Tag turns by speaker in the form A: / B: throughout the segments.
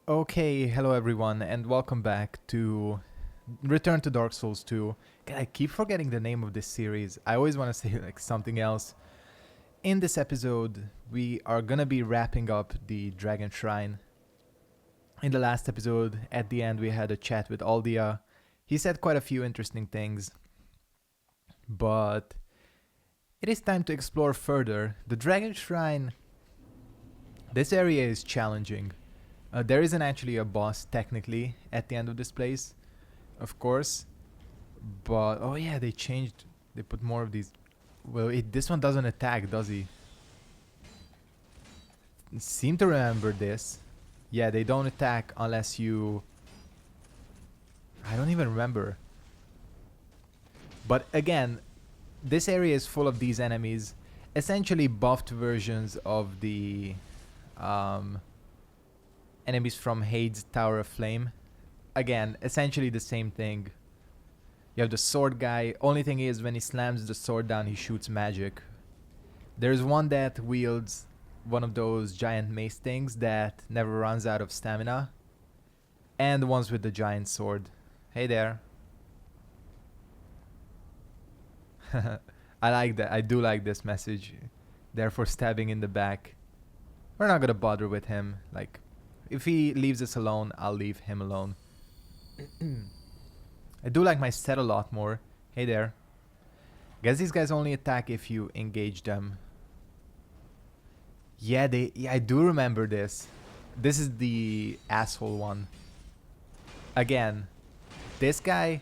A: Okay, hello everyone, and welcome back to Return to Dark Souls 2. God, I keep forgetting the name of this series. I always want to say like something else. In this episode, we are gonna be wrapping up the Dragon Shrine. In the last episode, at the end, we had a chat with Aldia. He said quite a few interesting things, but it is time to explore further. The Dragon Shrine, this area is challenging. There isn't actually a boss technically at the end of this place, of course, but oh yeah, they put more of these. Well, this one doesn't attack, does he? Seem to remember this. Yeah, they don't attack unless you. I don't even remember. But again, this area is full of these enemies, essentially buffed versions of the enemies from Hade's Tower of Flame. Again, essentially the same thing. You have the sword guy. Only thing is, when he slams the sword down, he shoots magic. There's one that wields one of those giant mace things that never runs out of stamina. And the ones with the giant sword. Hey there. I like that. I do like this message. Therefore, stabbing in the back. We're not gonna bother with him. Like, if he leaves us alone, I'll leave him alone. I do like my set a lot more. Hey there. Guess these guys only attack if you engage them. Yeah, I do remember this. This is the asshole one. Again, this guy,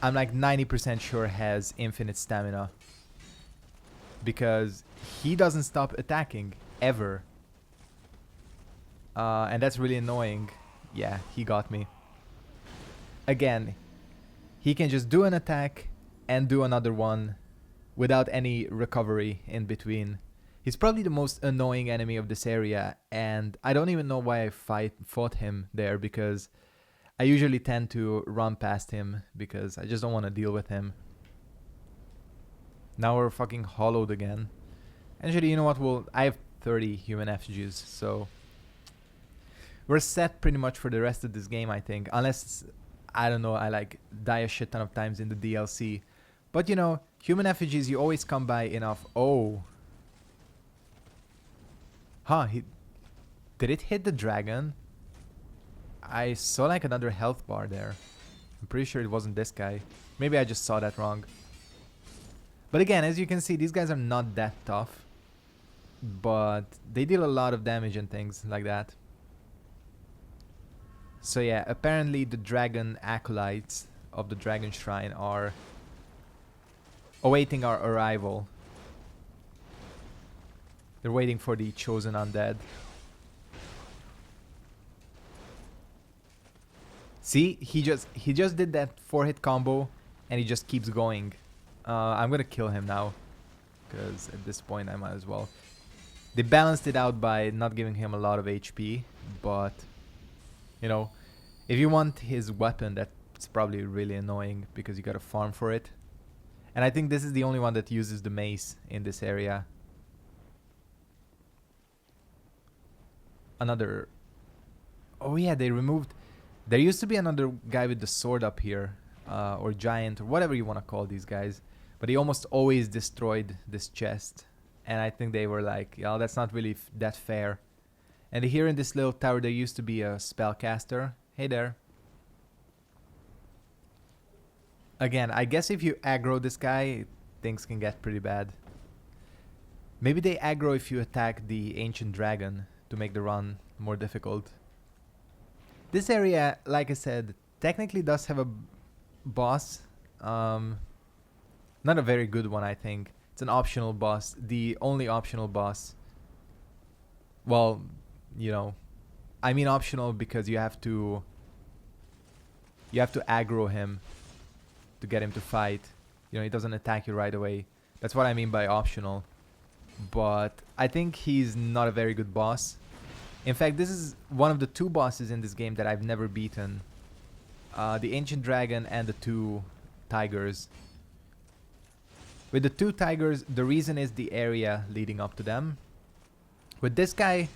A: I'm like 90% sure has infinite stamina. Because he doesn't stop attacking, ever. And that's really annoying. Yeah, he got me. Again, he can just do an attack and do another one without any recovery in between. He's probably the most annoying enemy of this area, and I don't even know why I fought him there, because I usually tend to run past him because I just don't want to deal with him. Now we're fucking hollowed again. Actually, you know what? I have 30 human effigies, so we're set pretty much for the rest of this game, I think. Unless, I don't know, I like die a shit ton of times in the DLC. But you know, human effigies, you always come by enough. Oh. Huh, did it hit the dragon? I saw like another health bar there. I'm pretty sure it wasn't this guy. Maybe I just saw that wrong. But again, as you can see, these guys are not that tough. But they deal a lot of damage and things like that. So yeah, apparently the dragon acolytes of the Dragon Shrine are awaiting our arrival. They're waiting for the chosen undead. See, he just did that 4-hit combo and he just keeps going. I'm gonna kill him now, because at this point I might as well. They balanced it out by not giving him a lot of HP, but you know, if you want his weapon, that's probably really annoying because you gotta farm for it. And I think this is the only one that uses the mace in this area. Another. Oh yeah, they removed. There used to be another guy with the sword up here, or giant, or whatever you want to call these guys. But he almost always destroyed this chest. And I think they were like, yeah, that's not really that fair. And here in this little tower, there used to be a spellcaster. Hey there. Again, I guess if you aggro this guy, things can get pretty bad. Maybe they aggro if you attack the ancient dragon to make the run more difficult. This area, like I said, technically does have a boss. Not a very good one, I think. It's an optional boss. The only optional boss. Well, you know, I mean optional because you have to aggro him to get him to fight. You know, he doesn't attack you right away. That's what I mean by optional. But I think he's not a very good boss. In fact, this is one of the 2 bosses in this game that I've never beaten. The Ancient Dragon and the 2 Tigers. With the 2 Tigers, the reason is the area leading up to them. With this guy,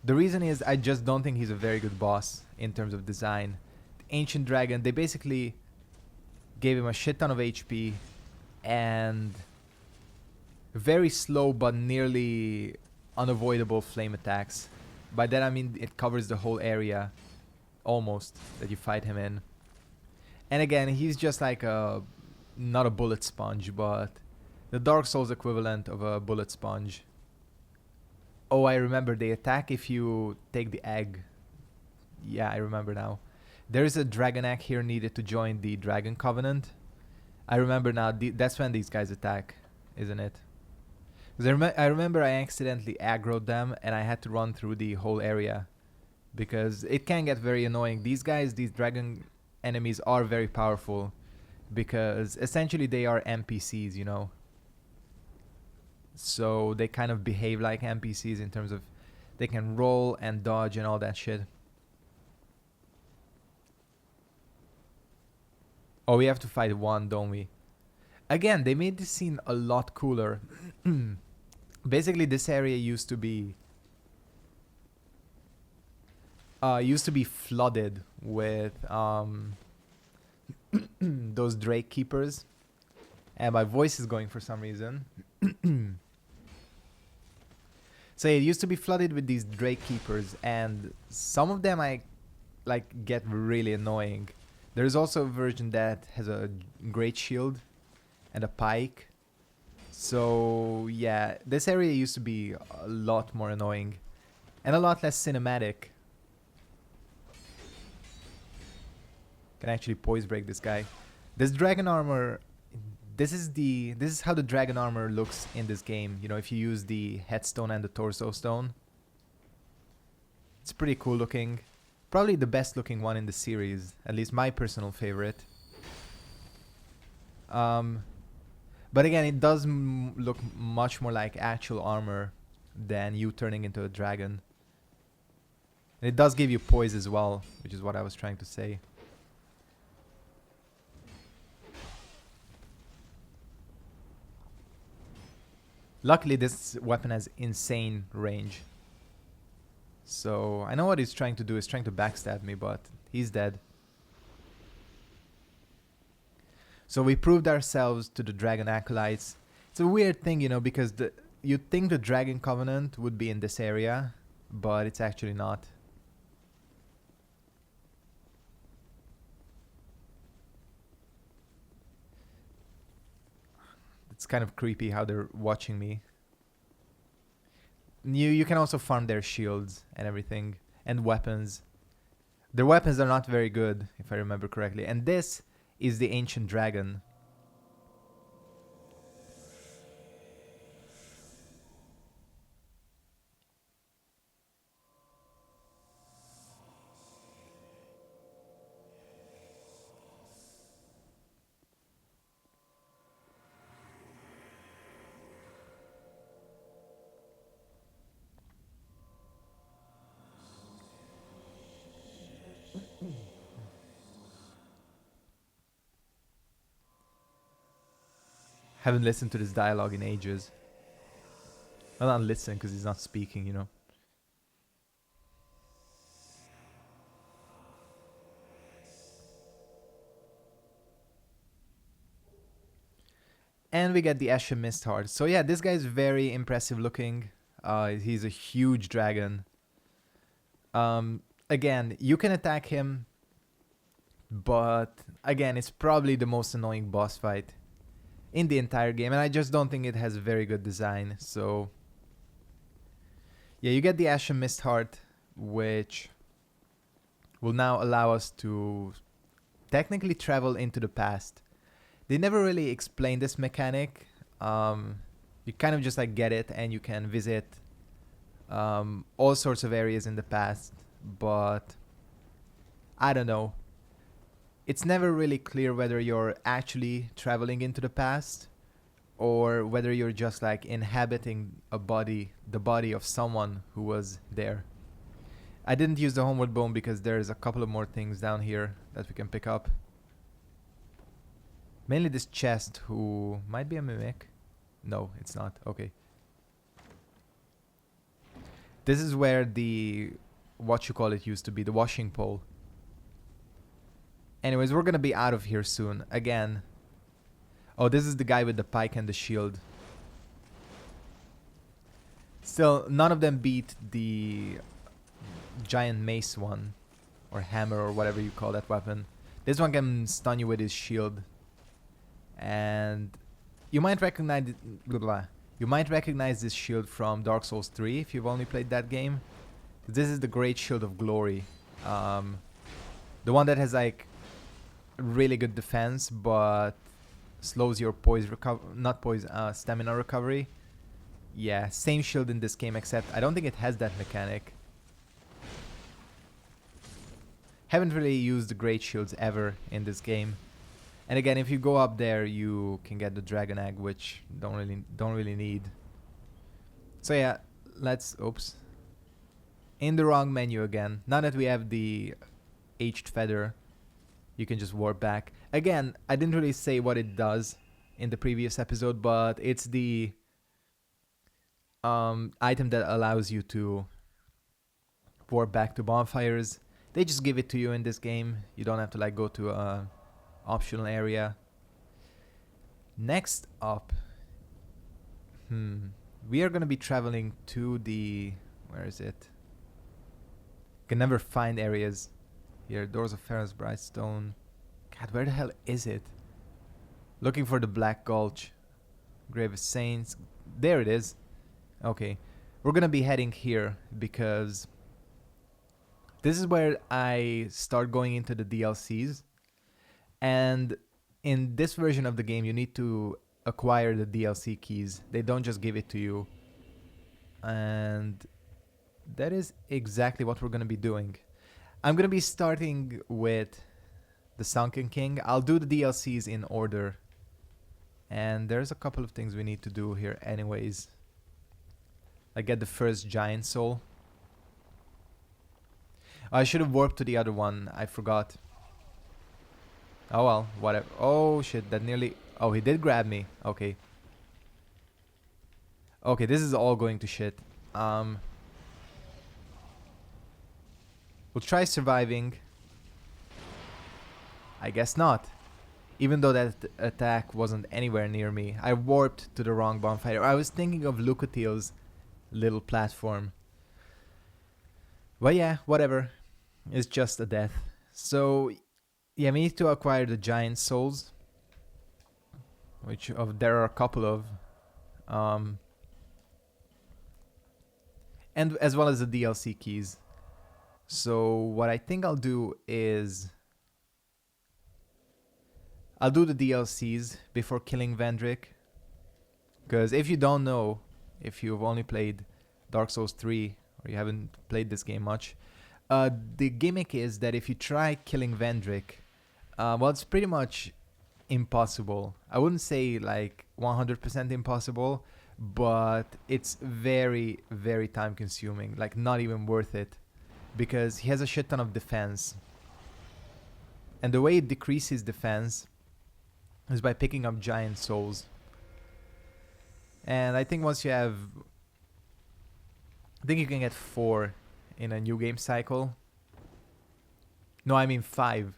A: The reason is I just don't think he's a very good boss in terms of design. The Ancient Dragon, they basically gave him a shit ton of HP and very slow but nearly unavoidable flame attacks. By that I mean it covers the whole area almost that you fight him in. And again, he's just like a not a bullet sponge, but the Dark Souls equivalent of a bullet sponge. Oh, I remember, they attack if you take the egg. Yeah, I remember now. There is a dragon egg here needed to join the Dragon Covenant. I remember now, that's when these guys attack, isn't it? Because I remember I accidentally aggroed them and I had to run through the whole area. Because it can get very annoying. These guys, these dragon enemies are very powerful. Because essentially they are NPCs, you know. So they kind of behave like NPCs in terms of they can roll and dodge and all that shit. Oh, we have to fight one, don't we? Again, they made this scene a lot cooler. Basically, this area used to be flooded with those Drake Keepers. And my voice is going for some reason. So it used to be flooded with these Drake Keepers, and some of them I like get really annoying. There's also a version that has a great shield and a pike. So yeah, this area used to be a lot more annoying and a lot less cinematic. Can actually poise break this guy. This dragon armor, this is how the dragon armor looks in this game. You know, if you use the headstone and the torso stone. It's pretty cool looking. Probably the best looking one in the series, at least my personal favorite. But again, it does look much more like actual armor than you turning into a dragon. And it does give you poise as well, which is what I was trying to say. Luckily, this weapon has insane range. So, I know what he's trying to do. He's trying to backstab me, but he's dead. So we proved ourselves to the Dragon Acolytes. It's a weird thing, you know, because you'd think the Dragon Covenant would be in this area, but it's actually not. It's kind of creepy how they're watching me. You can also farm their shields and everything, and weapons. Their weapons are not very good, if I remember correctly. And this is the Ancient Dragon. Haven't listened to this dialogue in ages. Well, not listen, because he's not speaking, you know. And we get the Escher Mist Heart. So yeah, this guy's very impressive looking. He's a huge dragon. Again, you can attack him, but again, it's probably the most annoying boss fight in the entire game, and I just don't think it has very good design. So yeah, you get the Escher Mist Heart, which will now allow us to technically travel into the past. They never really explain this mechanic. You kind of just like get it and you can visit all sorts of areas in the past, but I don't know. It's never really clear whether you're actually traveling into the past or whether you're just like inhabiting a body, the body of someone who was there. I didn't use the homeward bone because there's a couple of more things down here that we can pick up. Mainly this chest, who might be a mimic. No, it's not. Okay. This is where the, what you call it, used to be, the washing pole. Anyways, we're gonna be out of here soon. Again. Oh, this is the guy with the pike and the shield. Still, none of them beat the giant mace one. Or hammer, or whatever you call that weapon. This one can stun you with his shield. And you might recognize You might recognize this shield from Dark Souls 3 if you've only played that game. This is the Great Shield of Glory. The one that has like really good defense, but slows your stamina recovery. Yeah, same shield in this game, except I don't think it has that mechanic. Haven't really used the Great Shields ever in this game. And again, if you go up there, you can get the Dragon Egg, which don't really need. So yeah, oops. In the wrong menu again. Now that we have the Aged Feather, you can just warp back. Again, I didn't really say what it does in the previous episode, but it's the item that allows you to warp back to bonfires. They just give it to you in this game. You don't have to like go to a optional area. Next up, we are gonna be traveling to the, where is it? Can never find areas here. Doors of Ferrous Brightstone. God, where the hell is it? Looking for the Black Gulch. Grave of Saints. There it is. Okay, we're gonna be heading here because this is where I start going into the DLCs. And in this version of the game, you need to acquire the DLC keys. They don't just give it to you. And that is exactly what we're going to be doing. I'm going to be starting with the Sunken King. I'll do the DLCs in order. And there's a couple of things we need to do here anyways. I get the first giant soul. I should have warped to the other one. I forgot. Oh well, whatever. Oh shit, that nearly... Oh, he did grab me. Okay. Okay, this is all going to shit. We'll try surviving. I guess not. Even though that attack wasn't anywhere near me. I warped to the wrong bonfire. I was thinking of Lucatiel's little platform. But yeah, whatever. It's just a death. So... yeah, we need to acquire the giant souls, which there are a couple of, and as well as the DLC keys. So what I think I'll do is I'll do the DLCs before killing Vendrick, because if you don't know, if you've only played Dark Souls 3 or you haven't played this game much, the gimmick is that if you try killing Vendrick, well, it's pretty much impossible. I wouldn't say like 100% impossible, but it's very, very time consuming. Like not even worth it, because he has a shit ton of defense. And the way it decreases defense is by picking up giant souls. And I think once you have... I think you can get 4 in a new game cycle. No, I mean 5.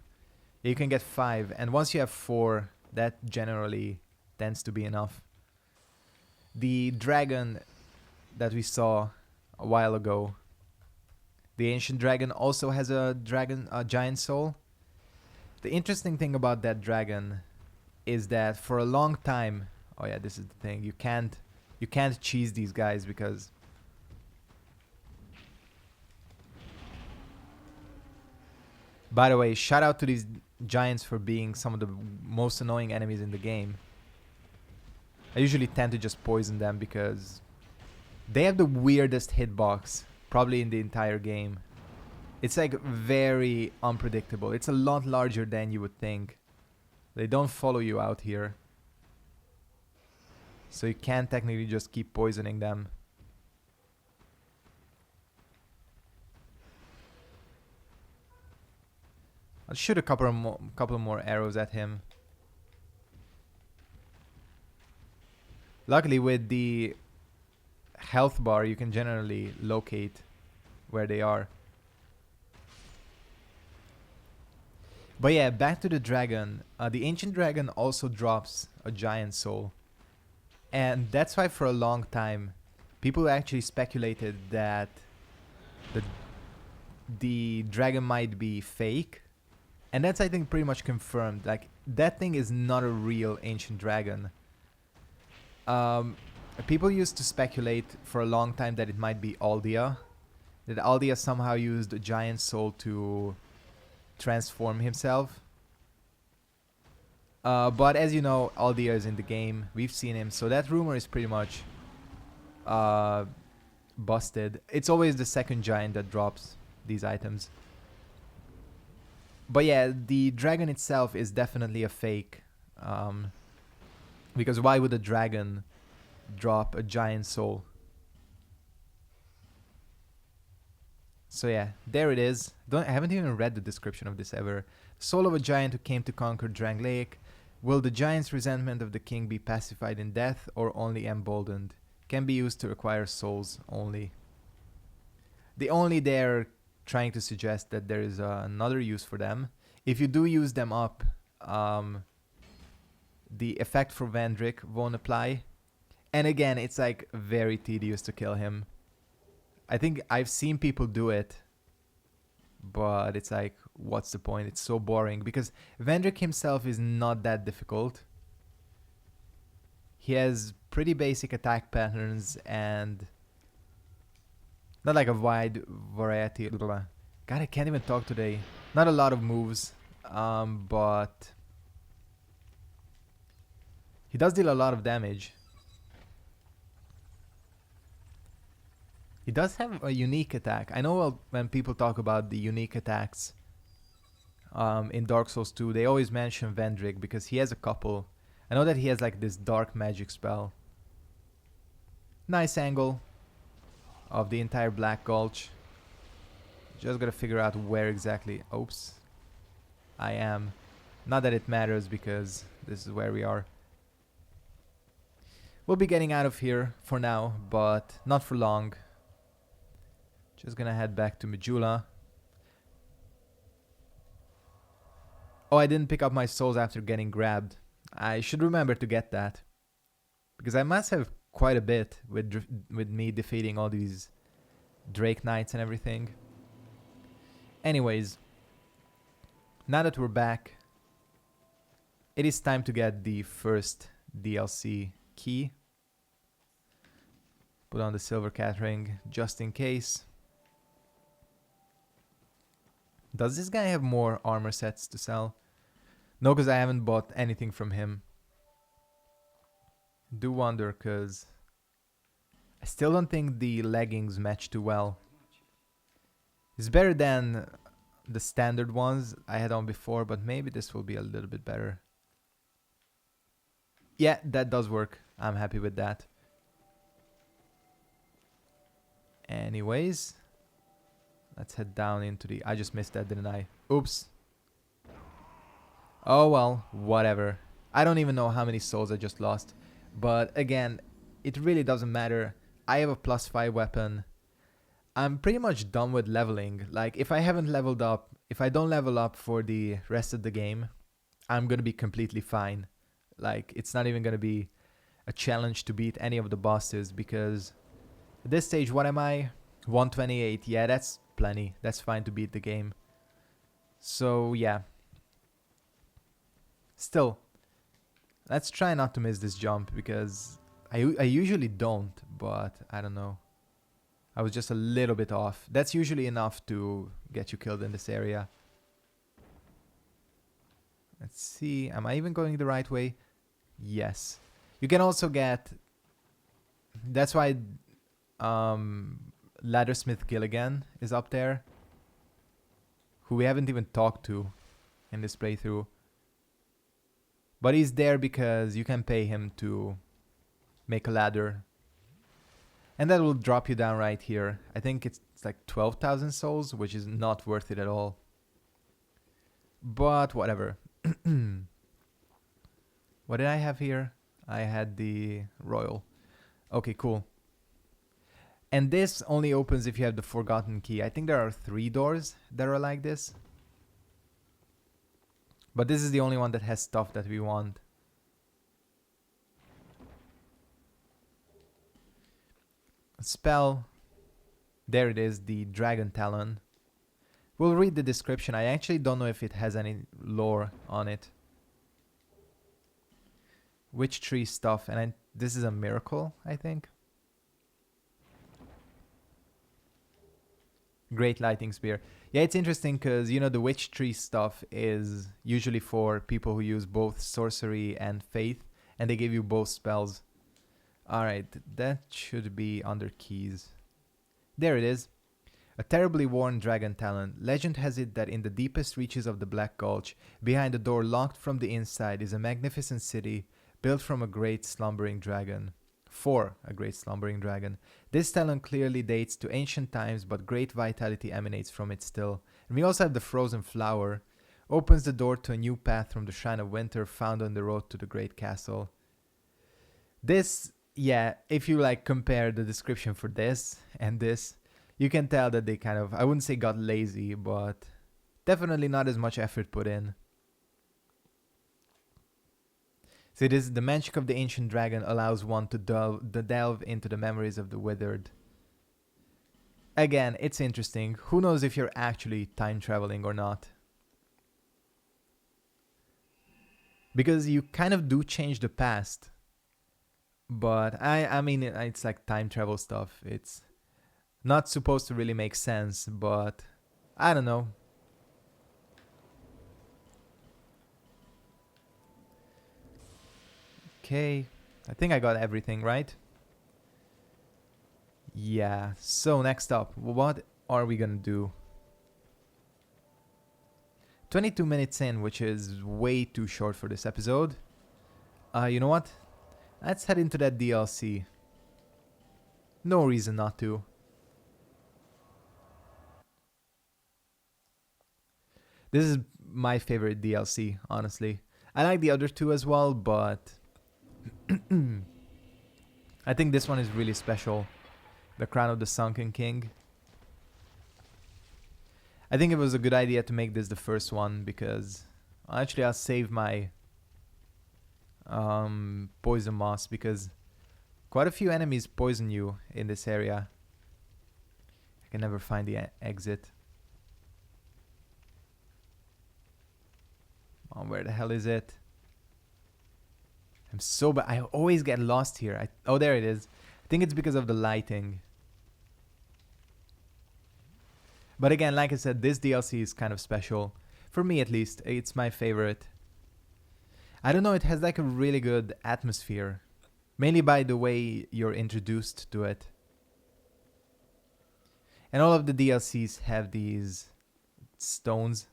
A: You can get 5, and once you have 4, that generally tends to be enough. The dragon that we saw a while ago, the ancient dragon, also has a giant soul. The interesting thing about that dragon is that for a long time, oh yeah, this is the thing, you can't cheese these guys because by the way, shout out to these giants for being some of the most annoying enemies in the game. I usually tend to just poison them because they have the weirdest hitbox probably in the entire game. It's like very unpredictable. It's a lot larger than you would think. They don't follow you out here, so you can't technically just keep poisoning them. I'll shoot a couple more arrows at him. Luckily, with the health bar, you can generally locate where they are. But yeah, back to the dragon. The ancient dragon also drops a giant soul. And that's why for a long time, people actually speculated that the, the dragon might be fake. And that's, I think, pretty much confirmed. Like, that thing is not a real ancient dragon. Um, People used to speculate for a long time that it might be Aldia. That Aldia somehow used a giant soul to transform himself. But as you know, Aldia is in the game. We've seen him. So that rumor is pretty much busted. It's always the second giant that drops these items. But yeah, the dragon itself is definitely a fake. Because why would a dragon drop a giant soul? So yeah, there it is. I haven't even read the description of this ever. Soul of a giant who came to conquer Drang Lake. Will the giant's resentment of the king be pacified in death or only emboldened? Can be used to acquire souls only. The only they're trying to suggest that there is another use for them. If you do use them up, the effect for Vendrick won't apply. And again, it's like very tedious to kill him. I think I've seen people do it, but it's like, what's the point? It's so boring because Vendrick himself is not that difficult. He has pretty basic attack patterns and not like a wide variety. God, I can't even talk today. Not a lot of moves, but he does deal a lot of damage. He does have a unique attack. I know when people talk about the unique attacks in Dark Souls 2, they always mention Vendrick because he has a couple. I know that he has like this dark magic spell. Nice angle of the entire Black Gulch. Just gotta figure out where exactly. Oops. I am. Not that it matters because this is where we are. We'll be getting out of here for now, but not for long. Just gonna head back to Majula. Oh, I didn't pick up my souls after getting grabbed. I should remember to get that. Because I must have quite a bit with me defeating all these Drake Knights and everything. Anyways, now that we're back, it is time to get the first DLC key. Put on the silver cat ring just in case. Does this guy have more armor sets to sell? No, because I haven't bought anything from him. Do wonder, because I still don't think the leggings match too well. It's better than the standard ones I had on before, but maybe this will be a little bit better. Yeah, that does work. I'm happy with that. Anyways, let's head down into the... I just missed that, didn't I? Oops. Oh well, whatever. I don't even know how many souls I just lost. But again, it really doesn't matter. I have a +5 weapon. I'm pretty much done with leveling. Like, if I haven't leveled up, if I don't level up for the rest of the game, I'm gonna be completely fine. Like, it's not even gonna be a challenge to beat any of the bosses because at this stage, what am I? 128. Yeah, that's plenty. That's fine to beat the game. So, yeah. Still, let's try not to miss this jump because I usually don't, but I don't know. I was just a little bit off. That's usually enough to get you killed in this area. Let's see. Am I even going the right way? Yes. You can also get... That's why Laddersmith Gilligan is up there, who we haven't even talked to in this playthrough. But he's there because you can pay him to make a ladder. And that will drop you down right here. I think it's like 12,000 souls, which is not worth it at all. But whatever. What did I have here? I had the royal. Okay, cool. And this only opens if you have the Forgotten Key. I think there are 3 doors that are like this. But this is the only one that has stuff that we want. Spell. There it is, the Dragon Talon. We'll read the description. I actually don't know if it has any lore on it. Witch tree stuff, and this is a miracle, I think. Great lighting spear. Yeah, it's interesting because, you know, the witch tree stuff is usually for people who use both sorcery and faith, and they give you both spells. Alright, that should be under keys. There it is. A terribly worn dragon talon. Legend has it that in the deepest reaches of the Black Gulch, behind a door locked from the inside, is a magnificent city built from a great slumbering dragon. For a great slumbering dragon. This talon clearly dates to ancient times, but great vitality emanates from it still. And we also have the frozen flower. Opens the door to a new path from the Shrine of Winter found on the road to the Great Castle. This, yeah, if you like compare the description for this and this, you can tell that they kind of, I wouldn't say got lazy, but definitely not as much effort put in. So it is the magic of the ancient dragon allows one to delve into the memories of the withered. Again, it's interesting. Who knows if you're actually time traveling or not? Because you kind of do change the past. But I mean, it's like time travel stuff. It's not supposed to really make sense, but I don't know. Okay, I think I got everything right. Yeah, so next up, what are we gonna do? 22 minutes in, which is way too short for this episode. You know what? Let's head into that DLC. No reason not to. This is my favorite DLC, honestly. I like the other two as well, but I think this one is really special. The Crown of the Sunken King. I think it was a good idea to make this the first one because actually I'll save my poison moss because quite a few enemies poison you in this area. I can never find the exit. Oh, where the hell is it? I'm so bad. I always get lost here. Oh, there it is. I think it's because of the lighting. But again, like I said, this DLC is kind of special. For me at least, it's my favorite. I don't know, it has like a really good atmosphere. Mainly by the way you're introduced to it. And all of the DLCs have these stones.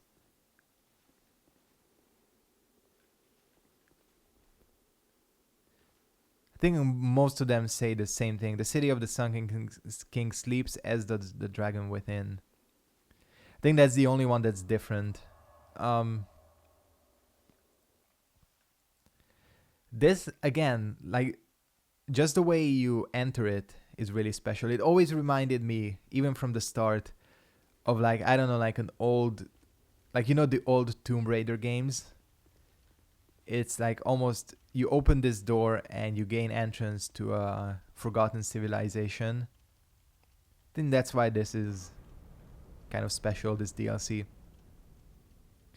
A: I think most of them say the same thing. The city of the Sunken King sleeps as does the dragon within. I think that's the only one that's different. This, again, like, just the way you enter it is really special. It always reminded me, even from the start, of like, I don't know, like an old, like, you know, the old Tomb Raider games? It's like almost, you open this door and you gain entrance to a forgotten civilization. I think that's why this is kind of special, this DLC.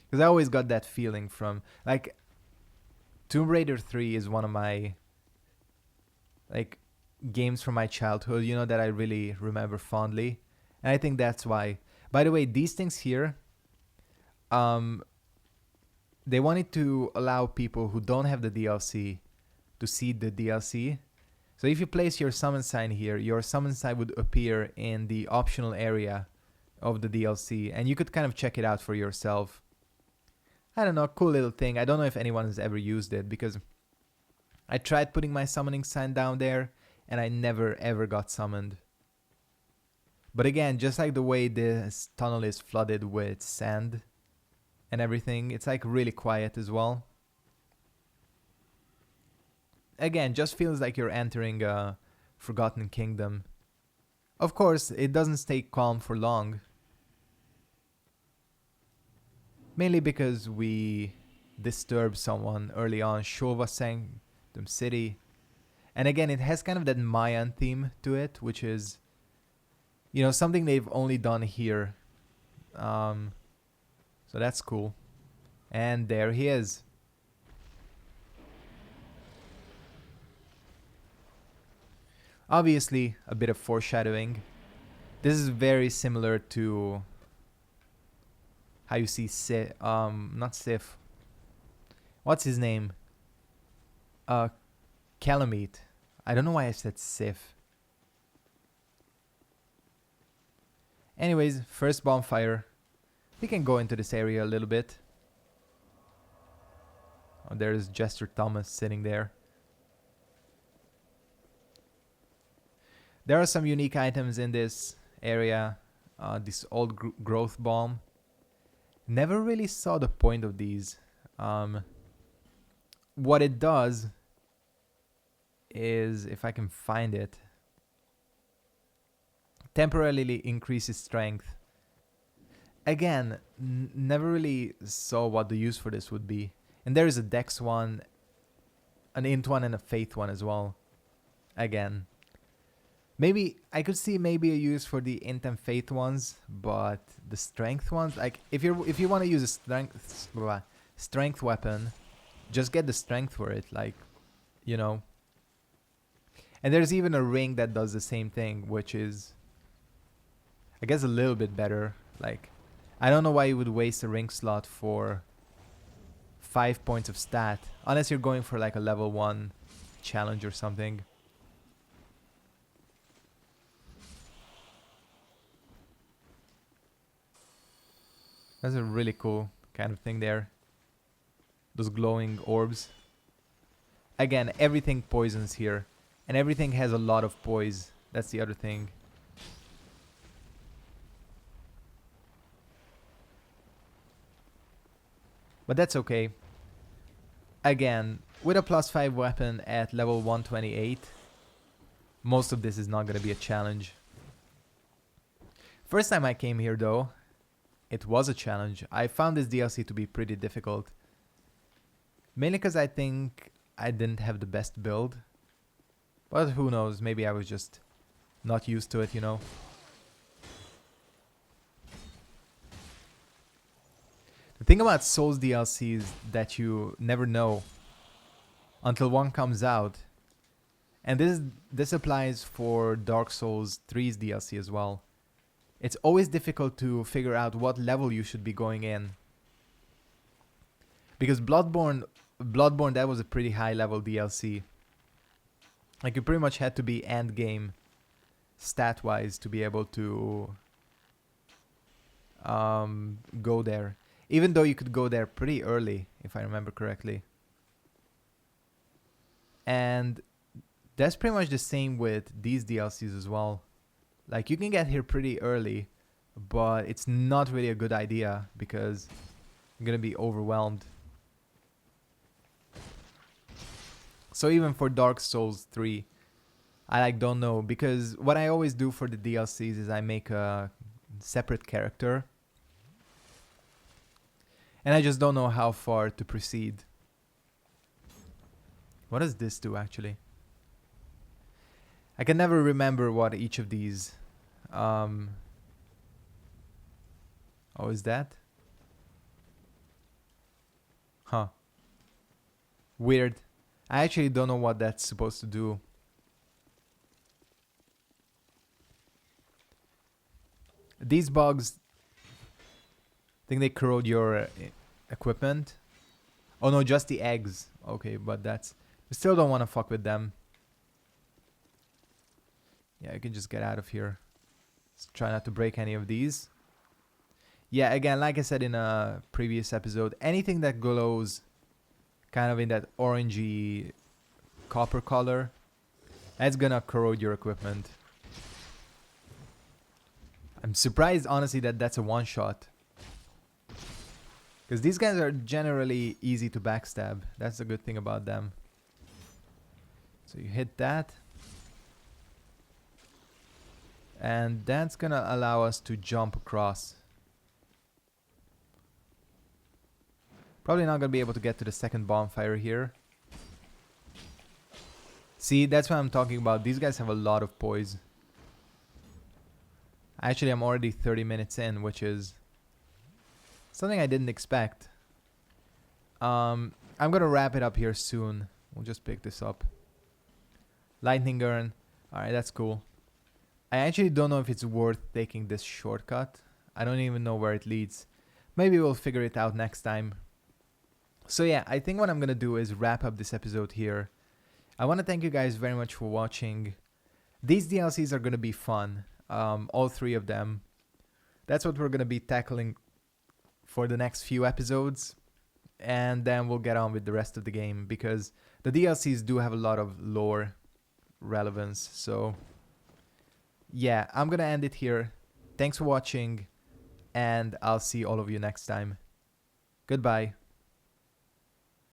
A: Because I always got that feeling from, like, Tomb Raider 3 is one of my, like, games from my childhood, you know, that I really remember fondly. And I think that's why. By the way, these things here, they wanted to allow people who don't have the DLC to see the DLC. So if you place your summon sign here, your summon sign would appear in the optional area of the DLC, and you could kind of check it out for yourself. I don't know, cool little thing. I don't know if anyone has ever used it because I tried putting my summoning sign down there and I never ever got summoned. But again, just like the way this tunnel is flooded with sand and everything, it's like really quiet as well. Again, just feels like you're entering a forgotten kingdom. Of course, it doesn't stay calm for long. Mainly because we disturbed someone early on, Shova Sanctum City. And again, it has kind of that Mayan theme to it, which is, you know, something they've only done here. So that's cool. And there he is. Obviously, a bit of foreshadowing. This is very similar to how you see Sif, not Sif. What's his name? Calamite. I don't know why I said Sif. Anyways, first bonfire. We can go into this area a little bit. Oh, there's Jester Thomas sitting there. There are some unique items in this area. This old growth bomb. Never really saw the point of these. What it does is, if I can find it, temporarily increases strength. Again, never really saw what the use for this would be. And there is a dex one, an int one, and a faith one as well. Again, maybe I could see maybe a use for the int and faith ones, but the strength ones, like if you want to use a strength weapon, just get the strength for it, like, you know. And there's even a ring that does the same thing, which is, I guess, a little bit better. Like, I don't know why you would waste a ring slot for 5 points of stat, unless you're going for like a level 1 challenge or something. That's a really cool kind of thing there. Those glowing orbs. Again, everything poisons here. And everything has a lot of poise. That's the other thing. But that's okay. Again, with a +5 weapon at level 128, most of this is not going to be a challenge. First time I came here though, it was a challenge. I found this DLC to be pretty difficult. Mainly because I think I didn't have the best build. But who knows, maybe I was just not used to it, you know. The thing about Souls DLC is that you never know until one comes out. And this applies for Dark Souls 3's DLC as well. It's always difficult to figure out what level you should be going in. Because Bloodborne, that was a pretty high level DLC. Like, you pretty much had to be end game stat wise to be able to go there. Even though you could go there pretty early, if I remember correctly. And that's pretty much the same with these DLCs as well. Like, you can get here pretty early, but it's not really a good idea because you're gonna be overwhelmed. So even for Dark Souls 3, I don't know, because what I always do for the DLCs is I make a separate character. And I just don't know how far to proceed. What does this do actually? I can never remember what each of these... Oh, is that? Huh. Weird. I actually don't know what that's supposed to do. These bugs, I think they corrode your equipment. Oh no, just the eggs. Okay, but that's... We still don't want to fuck with them. Yeah, you can just get out of here. Let's try not to break any of these. Yeah, again, like I said in a previous episode, anything that glows kind of in that orangey copper color, that's gonna corrode your equipment. I'm surprised, honestly, that that's a one-shot. Because these guys are generally easy to backstab. That's the good thing about them. So you hit that. And that's gonna allow us to jump across. Probably not gonna be able to get to the second bonfire here. See, that's what I'm talking about. These guys have a lot of poise. Actually, I'm already 30 minutes in, which is something I didn't expect. I'm gonna wrap it up here soon. We'll just pick this up. Lightning urn. Alright, that's cool. I actually don't know if it's worth taking this shortcut. I don't even know where it leads. Maybe we'll figure it out next time. So yeah, I think what I'm gonna do is wrap up this episode here. I want to thank you guys very much for watching. These DLCs are gonna be fun. All 3 of them. That's what we're gonna be tackling for the next few episodes. And then we'll get on with the rest of the game, because the DLCs do have a lot of lore relevance. So yeah, I'm gonna end it here. Thanks for watching, and I'll see all of you next time. Goodbye.